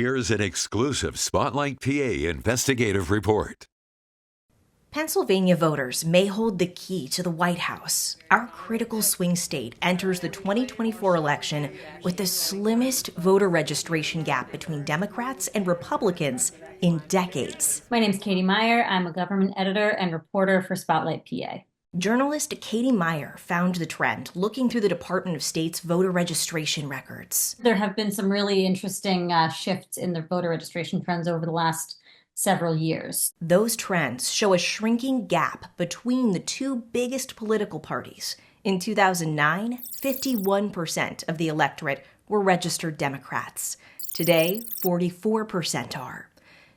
Here's an exclusive Spotlight PA investigative report. Pennsylvania voters may hold the key to the White House. Our critical swing state enters the 2024 election with the slimmest voter registration gap between Democrats and Republicans in decades. My name's Katie Meyer. I'm a government editor and reporter for Spotlight PA. Journalist Katie Meyer found the trend looking through the Department of State's voter registration records. There have been some really interesting shifts in the voter registration trends over the last several years. Those trends show a shrinking gap between the two biggest political parties. In 2009, 51% of the electorate were registered Democrats. Today, 44% are.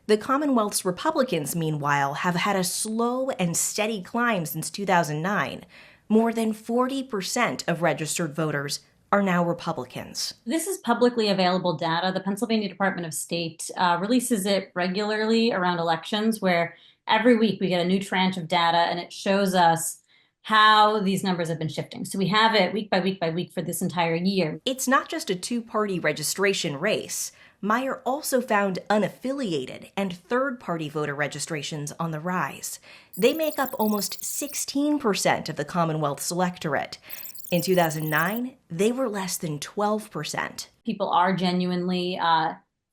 The Commonwealth's Republicans, meanwhile, have had a slow and steady climb since 2009. More than 40% of registered voters are now Republicans. This is publicly available data. The Pennsylvania Department of State releases it regularly around elections, where every week we get a new tranche of data and it shows us how these numbers have been shifting. So we have it week by week by week for this entire year. It's not just a two-party registration race. Meyer also found unaffiliated and third-party voter registrations on the rise. They make up almost 16% of the Commonwealth's electorate. In 2009, they were less than 12%. People are genuinely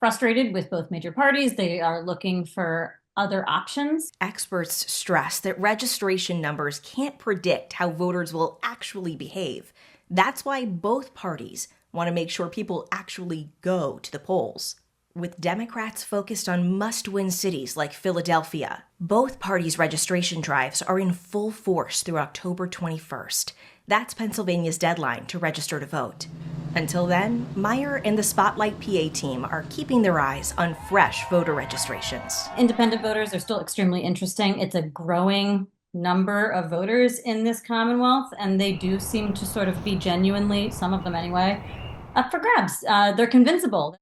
frustrated with both major parties. They are looking for other options. Experts stress that registration numbers can't predict how voters will actually behave. That's why both parties want to make sure people actually go to the polls. With Democrats focused on must-win cities like Philadelphia, both parties' registration drives are in full force through October 21st. That's Pennsylvania's deadline to register to vote. Until then, Meyer and the Spotlight PA team are keeping their eyes on fresh voter registrations. Independent voters are still extremely interesting. It's a growing number of voters in this Commonwealth, and they do seem to sort of be genuinely, some of them anyway, up for grabs. They're convincible.